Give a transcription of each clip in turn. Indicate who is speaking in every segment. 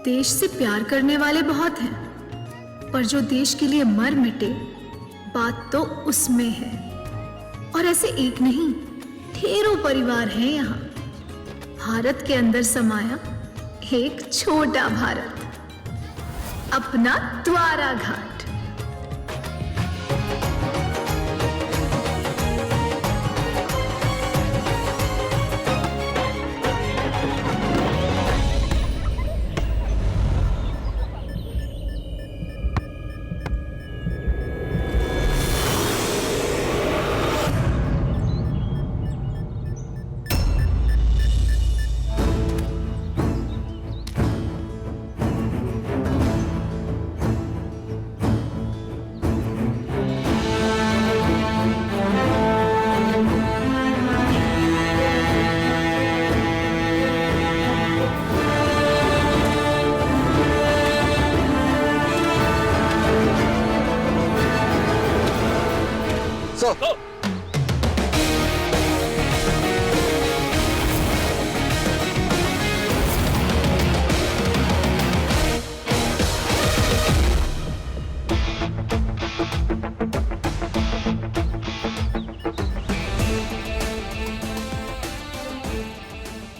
Speaker 1: देश से प्यार करने वाले बहुत हैं, पर जो देश के लिए मर मिटे, बात तो उसमें है। और ऐसे एक नहीं, ढेरों परिवार हैं यहाँ। भारत के अंदर समाया एक छोटा भारत, अपना द्वारा घाट।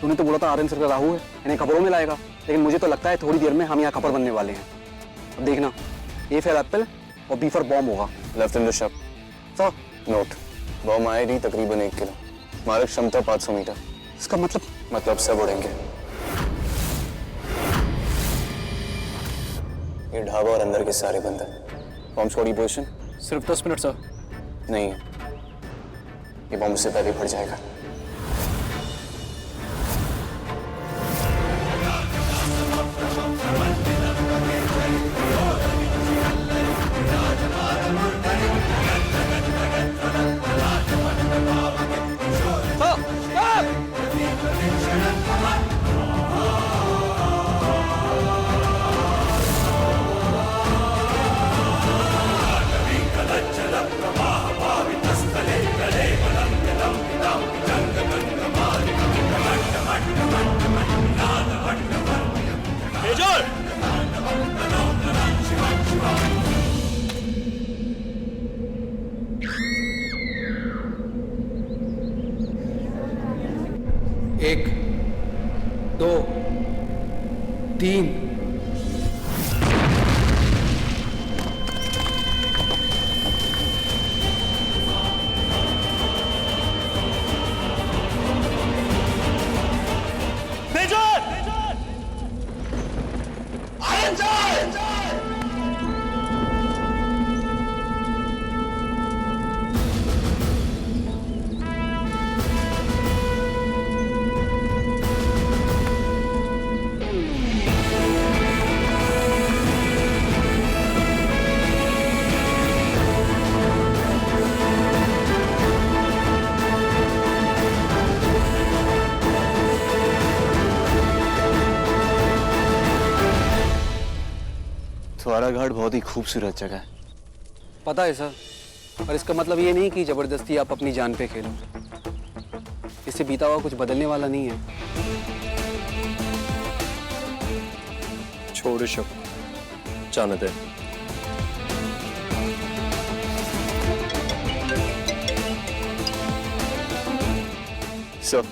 Speaker 2: तूने तो बोला था आर्यन सर का राहु है, इन्हें खबरों में लाएगा, लेकिन मुझे तो लगता है थोड़ी देर में हम यहाँ खबर बनने वाले हैं। अब देखना, ए फॉर एप्पल और बी फॉर बॉम्ब होगा।
Speaker 3: Left in the shop.
Speaker 2: Sir
Speaker 3: note, bomb आएगी तकरीबन 1 किलो, मारक क्षमता 500 मीटर।
Speaker 2: इसका मतलब
Speaker 3: सब उड़ेंगे। ये ढाबा और अंदर के सारे बंदर। बॉम्ब स्क्वाड की पोजीशन
Speaker 2: सिर्फ 10 मिनट सर।
Speaker 3: नहीं, ये बॉम्ब से पहले फट जाएगा।
Speaker 4: एक, 2, 3।
Speaker 3: द्वारा घाट बहुत ही खूबसूरत जगह है।
Speaker 2: पता है सर, पर इसका मतलब ये नहीं कि जबरदस्ती आप अपनी जान पे खेलो। इससे बीता हुआ कुछ बदलने वाला नहीं है।
Speaker 3: छोड़ शक, जाने दे। Sir,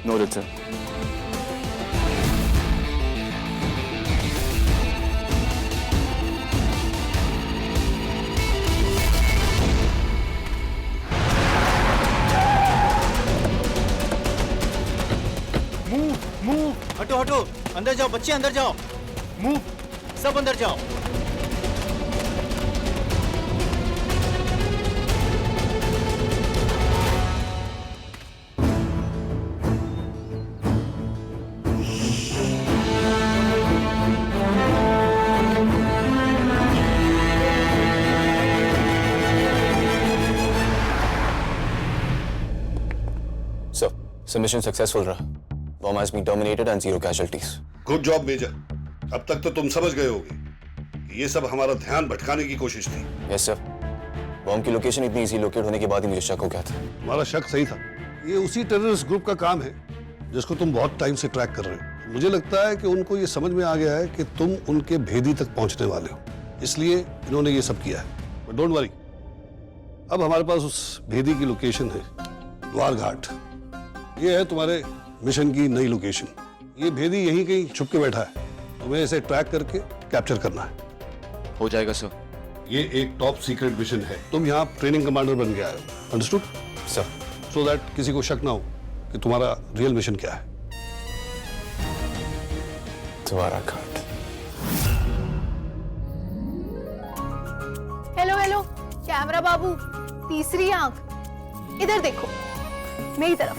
Speaker 3: noted sir.
Speaker 5: मूव, हटो हटो, अंदर जाओ बच्चे, अंदर जाओ। मूव, सब अंदर जाओ।
Speaker 3: सर, मिशन सक्सेसफुल रहा। Bomb has been terminated and 0 casualties.
Speaker 6: Good job major. अब तक तो तुम समझ गए होगे कि ये सब हमारा ध्यान भटकाने की कोशिश थी।
Speaker 3: Yes sir. बॉम्ब की लोकेशन इतनी इजी लोकेट होने के बाद ही मुझे शक हो गया था।
Speaker 6: तुम्हारा शक सही था। ये उसी टेररिस्ट ग्रुप का काम है जिसको तुम बहुत टाइम से ट्रैक कर रहे हो। मुझे लगता है कि उनको ये समझ में आ गया है कि तुम उनके भेदी तक पहुंचने वाले हो, इसलिए इन्होंने ये सब किया है। बट डोंट वरी, अब हमारे पास उस भेदी की लोकेशन है, द्वार घाट। ये है तुम्हारे मिशन की नई लोकेशन। ये भेदी यहीं कहीं छुप के बैठा है, तुम्हें इसे ट्रैक करके कैप्चर करना है।
Speaker 3: हो जाएगा सर।
Speaker 6: ये एक टॉप सीक्रेट मिशन है। तुम यहाँ ट्रेनिंग कमांडर बन के आए हो, अंडरस्टूड?
Speaker 3: सर।
Speaker 6: सो दैट किसी को शक ना हो कि तुम्हारा रियल मिशन क्या है।
Speaker 3: द्वारा घाट।
Speaker 1: हेलो हेलो कैमरा बाबू, तीसरी आंख इधर देखो, मेरी तरफ।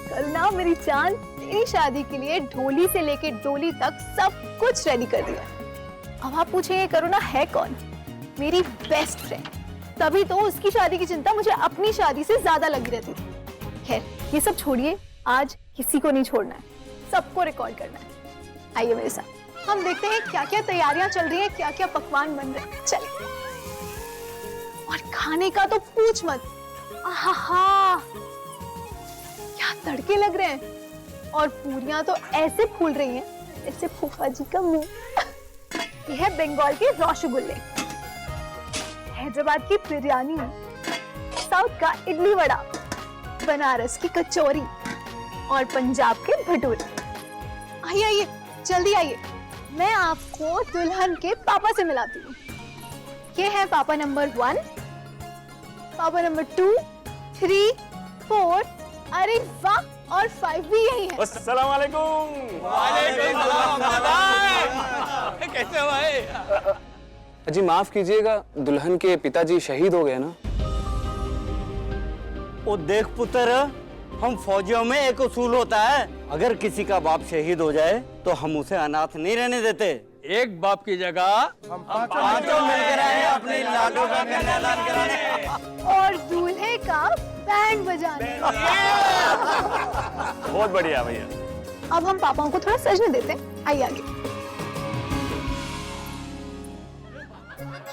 Speaker 1: कल ना मेरी जान तेरी शादी के लिए ढोली से लेके डोली तक सब कुछ रेडी कर दिया। अब आप पूछेंगे करुणा है कौन? मेरी बेस्ट फ्रेंड। तभी तो उसकी शादी की चिंता मुझे अपनी शादी से ज्यादा लगी रहती थी। खैर ये सब छोड़िए, आज किसी को नहीं छोड़ना है, सबको रिकॉर्ड करना है। आइए मेरे साथ, हम देखते हैं क्या क्या तैयारियां चल रही हैं, क्या क्या पकवान बन रहे हैं। चलिए। और खाने का तो पूछ मत, आहा क्या तड़के लग रहे हैं, और पूरियां तो ऐसे फूल रही हैं जैसे फूफा जी का मुंह। यह है बंगाल के रसगुल्ले, हैदराबाद की बिरयानी, साउथ का इडली वड़ा, बनारस की कचौरी और पंजाब के भटूरे। आइए आइए जल्दी आइए, मैं आपको दुल्हन के पापा से मिलाती हूँ। ये है पापा नंबर 1, पापा नंबर 2, 3, 4, अरे वाह, और 5 भी यही है।
Speaker 7: अस्सलाम वालेकुम। वालेकुम सलाम। कैसे हो भाई?
Speaker 2: जी माफ कीजिएगा, दुल्हन के पिताजी शहीद हो गए ना।
Speaker 7: ओ देख पुत्र, हम फौजियों में एक उसूल होता है, अगर किसी का बाप शहीद हो जाए तो हम उसे अनाथ नहीं रहने देते।
Speaker 4: एक बाप की जगह
Speaker 7: हम पांचों मिलकर आए अपने लाडो का कन्यादान कराने
Speaker 1: और दूल्हे का बैंड बजाने।
Speaker 7: बहुत बढ़िया भैया।
Speaker 1: अब हम पापाओं को थोड़ा सजने देते हैं। आइए आगे।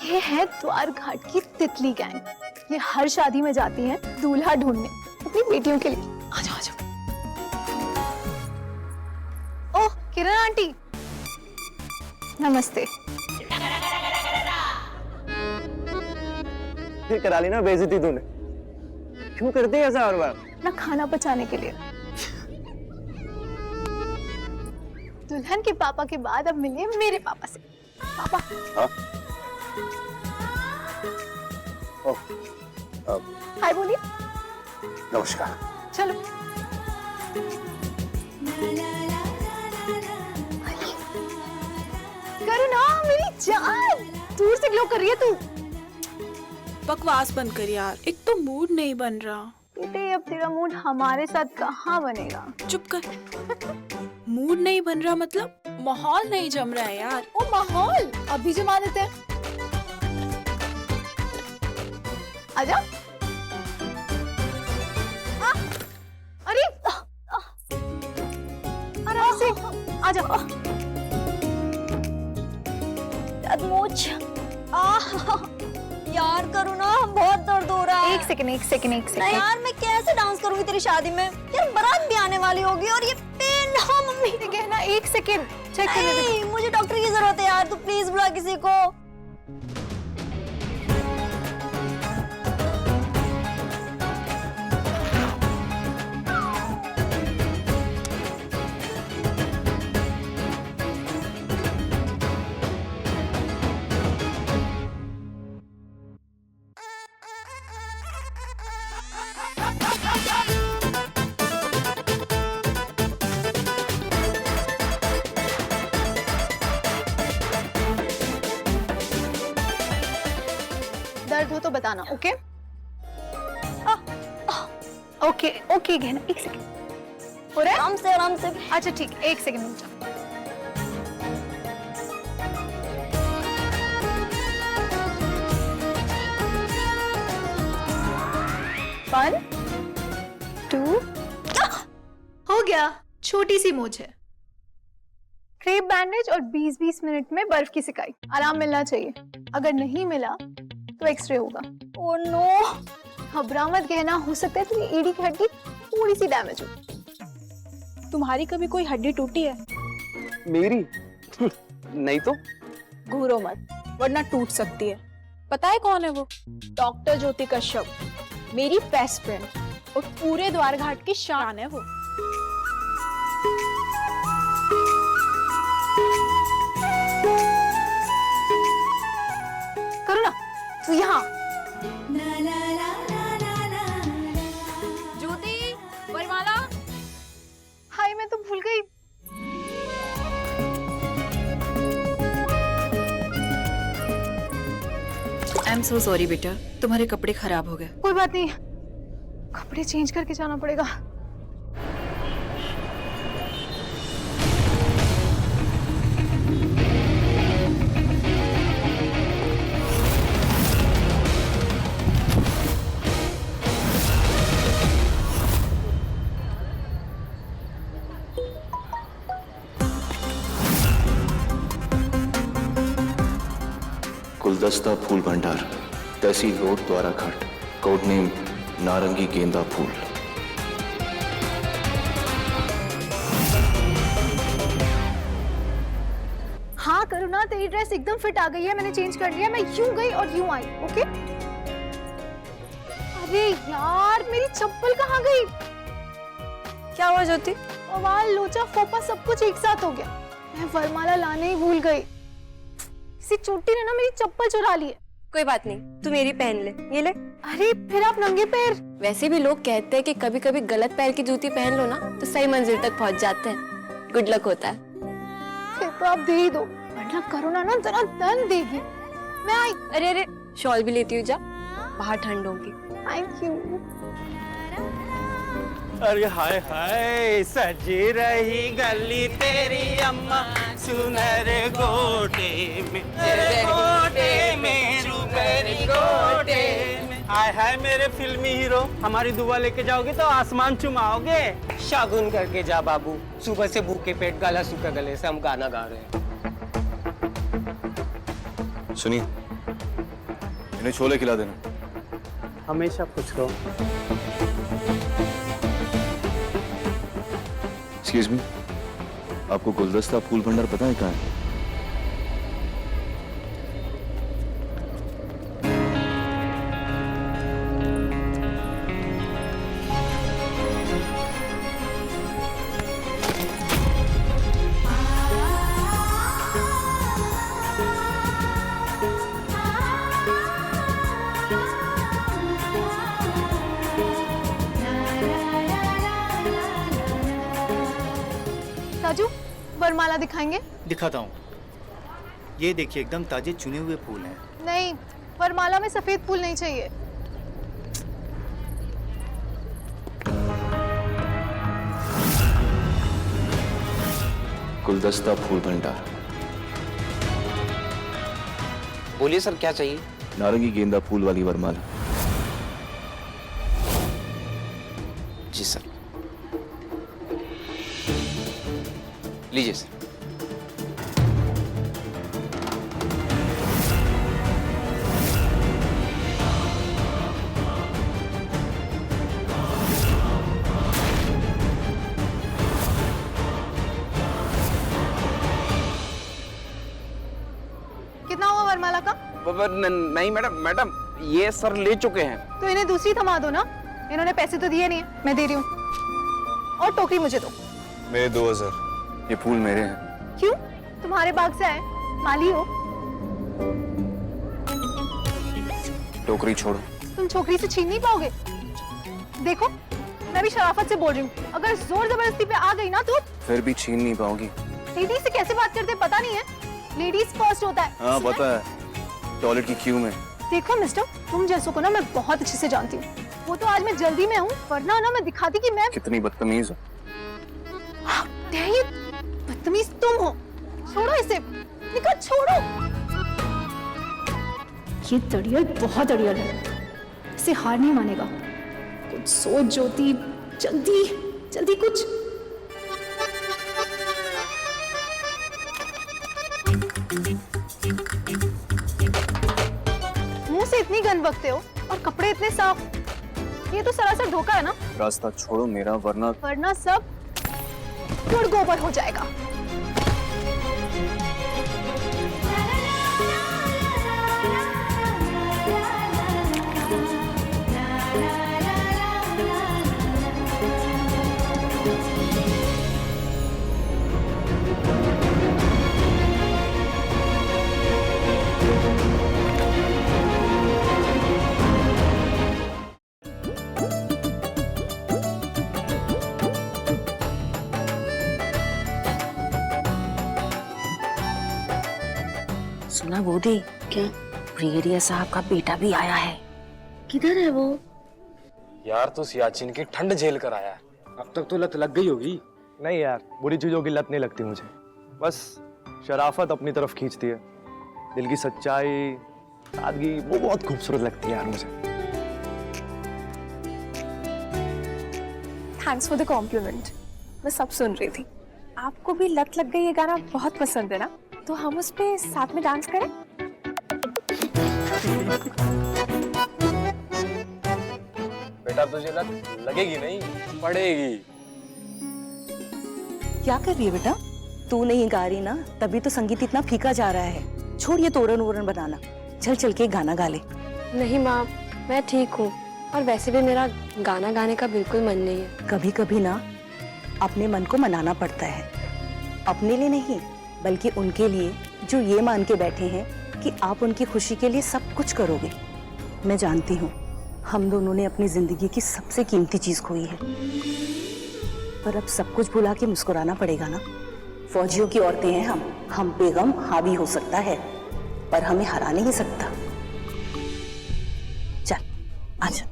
Speaker 1: ये है द्वार घाट की तितली गैंग। ये हर शादी में जाती है दूल्हा ढूंढने अपनी बेटियों के लिए। आ जाओ आ जाओ। ओह किरण आंटी, नमस्ते।
Speaker 7: फिर करा ली ना बेइज्जती तूने। क्यों करते हैं ऐसा हर बार?
Speaker 1: ना खाना पचाने के लिए। दुल्हन के पापा के बाद अब मिले मेरे पापा से। पापा। हाय बोलिए।
Speaker 6: नमस्कार।
Speaker 1: चलो। करुणा मेरी जान, दूर से ग्लो कर रही है तू।
Speaker 8: बकवास बंद कर यार, एक तो मूड नहीं बन रहा।
Speaker 1: बेटे अब तेरा मूड हमारे साथ कहाँ बनेगा?
Speaker 8: चुप कर। मूड नहीं बन रहा मतलब माहौल नहीं जम रहा है यार।
Speaker 1: ओ माहौल अभी जमा देते हैं। आजा। अरे आराम से आजा।
Speaker 9: अदमोच यार करुणा, बहुत दर्द हो रहा है।
Speaker 1: एक सेकंड।
Speaker 9: नहीं यार, मैं कैसे डांस करूंगी तेरी शादी में? यार बारात भी आने वाली होगी और ये पेन। हाँ मम्मी
Speaker 1: कहना, एक सेकंड चेक करने दे।
Speaker 9: नहीं, मुझे डॉक्टर की जरूरत है यार, तू प्लीज बुला किसी को।
Speaker 1: दर्द हो तो बताना, ओके? ओके ओके गहना, एक सेकंड। हो रहा है?
Speaker 9: आराम से।
Speaker 1: अच्छा ठीक, एक सेकंड रुक जाओ। वन, टू, हो गया। छोटी सी मोच है। क्रेप बैंडेज और 20-20 मिनट में बर्फ की सिकाई। आराम मिलना चाहिए, अगर नहीं मिला तो एक्सरे होगा।
Speaker 9: Oh no.
Speaker 1: घबरा मत गहना, हो सकता है तेरी एड़ी की हड्डी थोड़ी सी डैमेज हो।
Speaker 8: तुम्हारी कभी कोई हड्डी टूटी है?
Speaker 2: मेरी नहीं तो
Speaker 8: घूरो मत वरना टूट सकती है। पता है कौन है वो? डॉक्टर ज्योति कश्यप, मेरी बेस्ट फ्रेंड और पूरे द्वारघाट की शान है वो।
Speaker 1: करो ना तू यहाँ।
Speaker 8: ज्योति, वरमाला।
Speaker 1: हाय मैं तो भूल गई।
Speaker 10: आई एम सो सॉरी बेटा, तुम्हारे कपड़े खराब हो गए।
Speaker 1: कोई बात नहीं, कपड़े चेंज करके जाना पड़ेगा।
Speaker 3: गुलदस्ता फूल भंडार, तहसील रोड, द्वाराघाट। कोड नेम नारंगी गेंदा फूल।
Speaker 1: हाँ करुणा, तेरी ड्रेस एकदम फिट आ गई है, मैंने चेंज कर लिया। मैं यूं गई और यूं आई। ओके। अरे यार मेरी चप्पल कहाँ गई?
Speaker 9: क्या हुआ ज्योति?
Speaker 1: बाल, लोचा, फोपा सब कुछ एक साथ हो गया। मैं वरमाला लाने ही भूल गई। किसी चोटी ने ना मेरी चप्पल चुरा ली है।
Speaker 9: कोई बात नहीं, तू मेरी पहन ले। ये ले।
Speaker 1: अरे फिर आप नंगे पैर।
Speaker 9: वैसे भी लोग कहते हैं कि कभी कभी गलत पैर की जूती पहन लो ना तो सही मंजिल तक पहुंच जाते हैं। गुड लक होता है।
Speaker 1: फिर तो आप दे ही दो, वरना करुणा ना जरा दर्द देगी। मैं आई।
Speaker 9: अरे अरे, शॉल भी लेती हूँ जा, बाहर ठंड होगी।
Speaker 1: Thank you.
Speaker 7: अरे हाय हाय, सजी रही गली तेरी अम्मा सुनर गोटे में, गोटे में, मेरी गोटे में। हाय हाय मेरे फिल्मी हीरो, हमारी दुआ लेके जाओगे तो आसमान चुमाओगे।
Speaker 4: शागुन करके जा बाबू, सुबह से भूखे पेट गला सूखा गले से हम गाना गा रहे हैं।
Speaker 3: सुनिए, इन्हें छोले खिला देना।
Speaker 7: हमेशा पूछ लो।
Speaker 3: एक्सक्यूज मी, आपको गुलदस्ता फूल भंडार पता है कहाँ है?
Speaker 1: राजू, वरमाला दिखाएंगे?
Speaker 5: दिखाता हूँ। ये देखिए, एकदम ताजे चुने हुए फूल हैं।
Speaker 1: नहीं, वरमाला में सफेद फूल नहीं चाहिए।
Speaker 3: गुलदस्ता फूल भंडार।
Speaker 4: बोलिए सर, क्या चाहिए?
Speaker 3: नारंगी गेंदा फूल वाली वरमाला।
Speaker 4: जी सर। लीजिए सर।
Speaker 1: कितना हुआ वरमाला का?
Speaker 2: नहीं मैडम ये सर ले चुके हैं।
Speaker 1: तो इन्हें दूसरी थमा दो ना, इन्होंने पैसे तो दिए नहीं है। मैं दे रही हूँ। और टोकरी मुझे दो।
Speaker 3: मेरे 2000। ये फूल मेरे हैं।
Speaker 1: क्यों? तुम्हारे बाग से आए, माली हो।
Speaker 3: टोकरी छोड़ो।
Speaker 1: तुम छोकरी से छीन नहीं पाओगे। देखो, मैं भी शराफत से बोल रही हूँ, अगर जोर जबरदस्ती पे आ गई ना तो
Speaker 3: फिर भी छीन नहीं पाओगी।
Speaker 1: लेडीज से कैसे बात करते पता नहीं है। लेडीज फर्स्ट होता है।
Speaker 3: हाँ पता है, टॉयलेट की क्यू में।
Speaker 1: देखो मिस्टर, तुम जैसों को ना मैं बहुत अच्छे से जानती हूँ। वो तो आज मैं जल्दी में हूँ, वरना ना मैं दिखाती कि मैं
Speaker 3: कितनी बदतमीज हो।
Speaker 1: बदतमीज तुम हो। छोड़ो इसे, निकल, छोड़ो। ये दड़ियल बहुत अड़ियल है, इसे हार नहीं मानेगा। कुछ सोच ज्योति, जल्दी जल्दी कुछ। मुंह से इतनी गंद बकते हो और कपड़े इतने साफ। ये तो सरासर धोखा है ना।
Speaker 3: रास्ता छोड़ो मेरा, वरना
Speaker 1: वरना सब गुड़ गोबर हो जाएगा।
Speaker 11: सुना गोदी? क्या? ब्रिगेडियर साहब का बेटा भी आया है। किधर है वो?
Speaker 5: यार तू सियाचिन की ठंड झेल कर आया है, अब तक तो लत लग गई होगी। नहीं यार, बुरी चीजों की लत नहीं लगती मुझे, बस शराफत अपनी तरफ खींचती है। दिल की सच्चाई, सादगी, वो बहुत खूबसूरत लगती है यार मुझे।
Speaker 8: Thanks for the compliment. मैं सब सुन रही थी। आपको भी लत लग गई ये गाना बहुत पसंद है ना? तो हम उस पे साथ में डांस करें?
Speaker 5: बेटा तुझे लत लगेगी नहीं, पड़ेगी।
Speaker 11: क्या कर रही है बेटा? तू नहीं गा रही ना, तभी तो संगीत इतना फीका जा रहा है। छोड़ ये तोरण वोरण बनाना, चल चल के गाना गा ले।
Speaker 9: नहीं माँ, मैं ठीक हूँ, और वैसे भी मेरा गाना गाने का बिल्कुल मन नहीं है।
Speaker 11: कभी कभी ना अपने मन को मनाना पड़ता है, अपने लिए नहीं बल्कि उनके लिए जो ये मान के बैठे हैं कि आप उनकी खुशी के लिए सब कुछ करोगे। मैं जानती हूँ हम दोनों ने अपनी जिंदगी की सबसे कीमती चीज खोई है, पर अब सब कुछ भुला के मुस्कुराना पड़ेगा ना। फौजियों की औरतें हैं हम पे गम हावी हो सकता है पर हमें हरा नहीं सकता। चल आजा।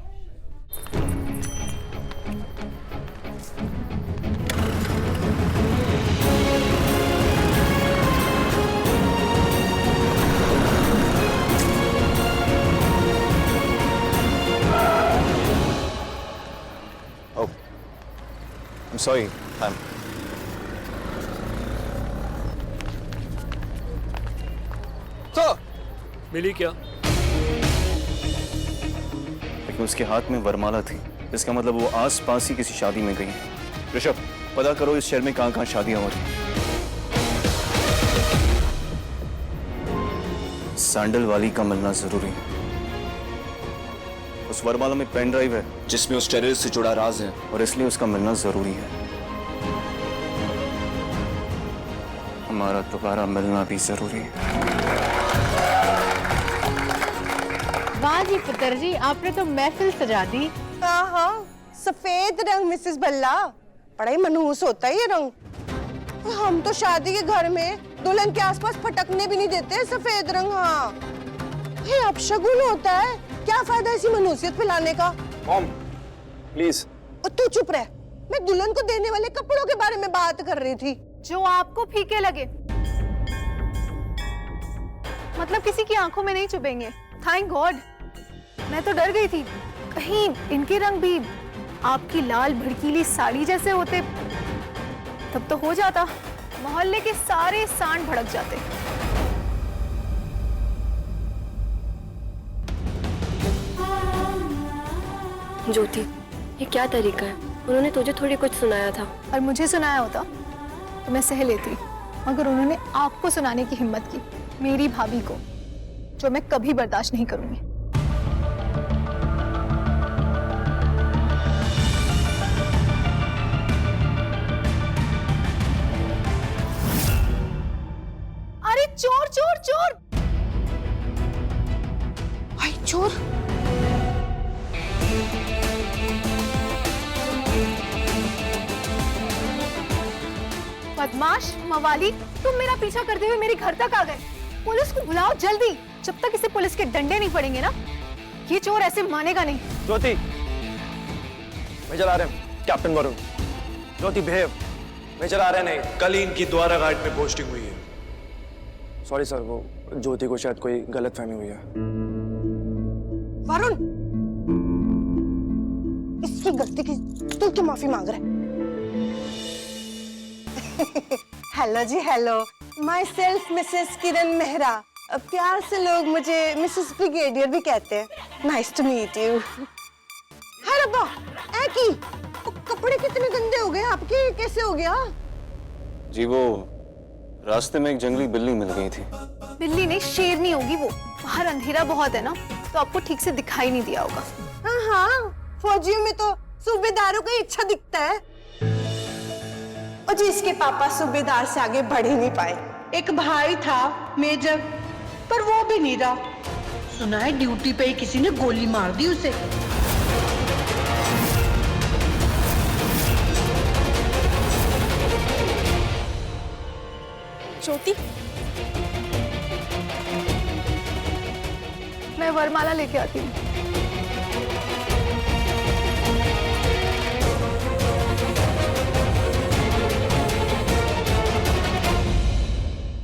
Speaker 3: I'm sorry, ma'am.
Speaker 5: मिली क्या?
Speaker 3: लेकिन उसके हाथ में वरमाला थी, इसका मतलब वो आस पास ही किसी शादी में गई है। ऋषभ, पता करो इस शहर में कहाँ शादियां हो रही। सैंडल वाली का मिलना जरूरी है। उस वरमाला में पेन ड्राइव है जिसमें उस टेररिस्ट से जुड़ा राज है, और इसलिए उसका मिलना जरूरी है। हमारा दोबारा मिलना भी जरूरी है।
Speaker 12: वाह जी पुत्र जी, आपने तो महफिल सजा दी।
Speaker 13: हाँ, सफेद रंग मिसेस बल्ला, बड़ा ही मनहूस होता है ये रंग। हम तो शादी के घर में दुल्हन के आसपास फटकने भी नहीं देते सफेद रंग। हाँ, ये अपशगुन होता है। क्या फायदा इसी मनहूसियत पे लाने का?
Speaker 5: Mom, please.
Speaker 13: तू चुप रह, मैं दुल्हन को देने वाले कपड़ों के बारे में बात कर रही थी।
Speaker 1: जो आपको फीके लगे, मतलब किसी की आंखों में नहीं चुभेंगे। थैंक गॉड, मैं तो डर गई थी कहीं इनके रंग भी आपकी लाल भड़कीली साड़ी जैसे होते, तब तो हो जाता, मोहल्ले के सारे सांड भड़क जाते।
Speaker 9: ज्योति, ये क्या तरीका है? उन्होंने तुझे थोड़ी कुछ सुनाया था।
Speaker 1: और मुझे सुनाया होता तो मैं सह लेती, मगर उन्होंने आपको सुनाने की हिम्मत की, मेरी भाभी को, जो मैं कभी बर्दाश्त नहीं करूंगी। अरे चोर चोर चोर!
Speaker 13: भाई चोर!
Speaker 1: बदमाश, मवाली, तुम मेरा पीछा करते हुए मेरे घर तक आ गए। पुलिस को बुलाओ जल्दी। जब तक इसे पुलिस के डंडे नहीं पड़ेंगे ना, ये चोर ऐसे मानेगा नहीं।
Speaker 5: ज्योति, मेजर आ रहे हैं, कैप्टन वरुण। ज्योति बिहेव। मेजर आ रहे नहीं, कल ही इनकी द्वारा घाट में पोस्टिंग हुई है। सॉरी सर, वो ज्योति को शायद कोई गलतफहमी हुई है।
Speaker 13: वरुण, इसकी गलती की तू क्यों माफी मांग रहा है? हेलो जी, hello, myself Mrs Kiran Mehra. प्यार से लोग मुझे मिसेस ब्रिगेडियर भी कहते हैं। Nice to meet you. Hi रब्बा, ऐ की कपड़े कितने गंदे हो गए आपके, कैसे हो गया?
Speaker 3: जी वो रास्ते में एक जंगली बिल्ली मिल गई थी।
Speaker 1: बिल्ली नहीं, शेरनी होगी वो। बाहर अंधेरा बहुत है ना, तो आपको ठीक से दिखाई नहीं दिया होगा।
Speaker 13: हाँ हाँ, फौजियों में तो सूबेदारों का इच्छा दिखता है, और जिसके पापा सूबेदार से आगे बढ़ ही नहीं पाए।
Speaker 12: एक भाई था मेजर, पर वो भी नहीं रहा। सुना है ड्यूटी पे ही किसी ने गोली मार दी उसे।
Speaker 8: ज्योति, मैं वरमाला लेके आती हूँ।